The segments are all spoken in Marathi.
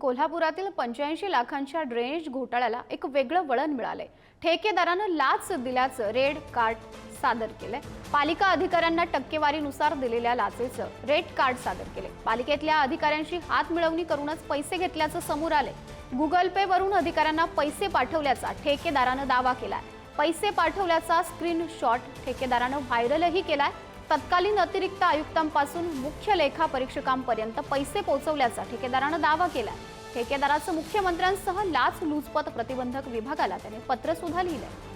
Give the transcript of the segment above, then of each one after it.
कोल्हापुरातील 85 लाखांच्या ड्रेनेज घोटाळ्याला एक वेगळं वळण मिळालंय। ठेकेदारानं लाच दिल्याचं रेड कार्ड सादर केलंय। पालिका अधिकाऱ्यांना टक्केवारीनुसार दिलेल्या लाचेचं रेड कार्ड सादर केले। पालिकेतल्या अधिकाऱ्यांशी हात मिळवणी करूनच पैसे घेतल्याचं समोर आलंय। गुगल पे वरून अधिकाऱ्यांना पैसे पाठवल्याचा ठेकेदारानं दावा केलाय। पैसे पाठवल्याचा स्क्रीनशॉट ठेकेदारानं व्हायरलही केलाय। तत्कालीन अतिरिक्त आयुक्तांपासून मुख्य लेखा परीक्षकांपर्यंत पैसे पोहोचवल्याचा ठेकेदारानं दावा केलाय। ठेकेदाराचं मुख्यमंत्र्यांसह लाच-लुचपत प्रतिबंधक विभागाला त्याने पत्र सुद्धा लिहिलंय।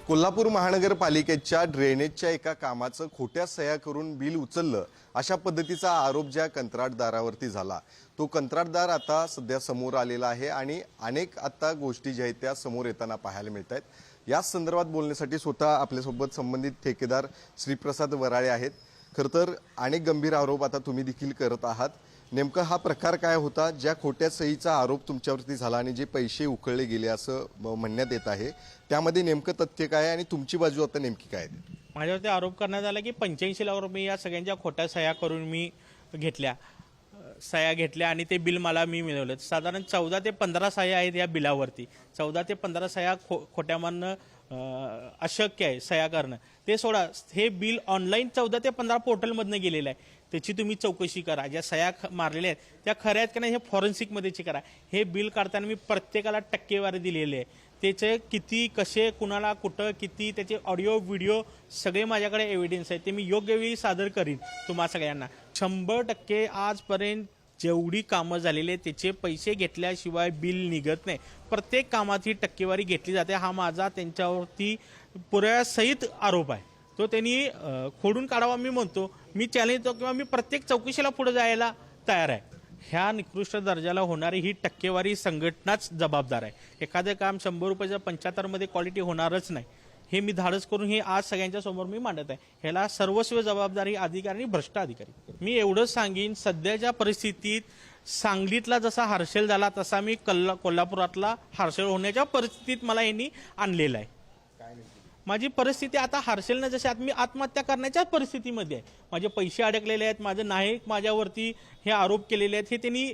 कोल्हापूर महानगरपालिकेच्या ड्रेनेजच्या एका कामाचं खोट्या सह्या करून बिल उचललं अशा पद्धतीचा आरोप ज्या कंत्राटदारावरती झाला तो कंत्राटदार आता सध्या समोर आलेला आहे आणि अनेक आता गोष्टी ज्या आहेत त्या समोर येताना पाहायला मिळत आहेत। या संदर्भात बोलण्यासाठी स्वतः आपल्यासोबत संबंधित ठेकेदार श्रीप्रसाद वराळे आहेत। खरं तर अनेक गंभीर आरोप आता तुम्ही देखील करत आहात। नेमका हा प्रकार काय होता ज्या खोट्या सहीचा आरोप तुमच्यावरती झाला आणि जे पैसे उकळले गेले असं म्हणण्यात येत आहे, त्यामध्ये नेमकं तथ्य काय आणि तुमची बाजू आता नेमकी काय आहे? माझ्यावरती आरोप करण्यात आला की 85 लाख रुपये या सगळ्यांच्या खोट्या सह्या करून मी सह्या घेतल्या आणि ते बिल मला मिळवलं। साधारण 14 ते 15 सह्या आहेत या बिलावरती। 14 ते 15 सह्या खोट्या मानणं अशक्य आहे सह्या करणं। ते सोडा, हे बिल ऑनलाईन 14 ते 15 पोर्टलमधनं गेलेलं आहे। त्याची तुम्ही चौकशी करा। ज्या सह्या मारलेल्या आहेत त्या खऱ्या आहेत का नाही हे फॉरेन्सिकमध्येची करा। हे बिल काढताना मी प्रत्येकाला टक्केवारी दिलेली आहे। त्याचे किती, कसे, कुणाला, कुठं, किती, त्याचे ऑडिओ व्हिडिओ सगळे माझ्याकडे एव्हिडन्स आहे। ते मी योग्य वेळी सादर करीन तुम्हा सगळ्यांना। 100% आजपर्यंत जेवढी कामं झालेली आहेत त्याचे पैसे घेतल्याशिवाय बिल निघत नाही। प्रत्येक कामात ही टक्केवारी घेतली जाते। हा माझा त्यांच्यावरती पुराव्यासहित आरोप आहे। तो त्यांनी खोडून काढावा मी म्हणतो। मी चॅलेंज देतो किंवा मी प्रत्येक चौकशीला पुढे जायला तयार आहे। ह्या निकृष्ट दर्जाला होणारी ही टक्केवारी संघटनाच जबाबदार आहे। एखादं काम 100 रुपयाच्या 75 मध्ये क्वालिटी होणारच नाही। हे मी धाडस करून हे आज सगळ्यांच्या समोर मी मांडत आहे। ह्याला सर्वस्व जबाबदारी अधिकारी आणि भ्रष्ट अधिकारी। मी एवढंच सांगेन, सध्याच्या परिस्थितीत सांगलीतला जसा हर्षल झाला तसा मी कोल्हापुरातला हर्षल होण्याच्या परिस्थितीत मला यांनी आणलेलं आहे। माझी परिस्थिती आता हर्षलनं जशी मी आत्महत्या करण्याच्या परिस्थितीमध्ये आहे। माझे पैसे अडकलेले आहेत, माझे नाहीक माझ्यावरती हे आरोप केलेले आहेत। हे त्यांनी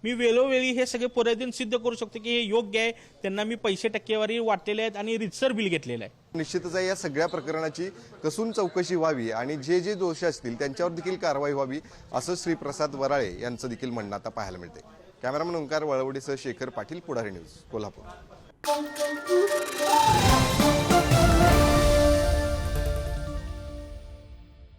मी वेळोवेळी हे सगळे पुरावे सिद्ध करू शकतो की हे योग्य आहे। त्यांना मी पैसे टक्केवारी वाटलेले आहेत आणि रितसर बिल घेतलेलं आहे। निश्चितच या सगळ्या प्रकरणाची कसून चौकशी व्हावी आणि जे जे दोष असतील त्यांच्यावर देखील कारवाई व्हावी असं श्रीप्रसाद वराळे यांचं देखील म्हणणं आता पाहायला मिळते। कॅमेरामन ओंकार वळवडीसह शेखर पाटील, पुढारी न्यूज, कोल्हापूर।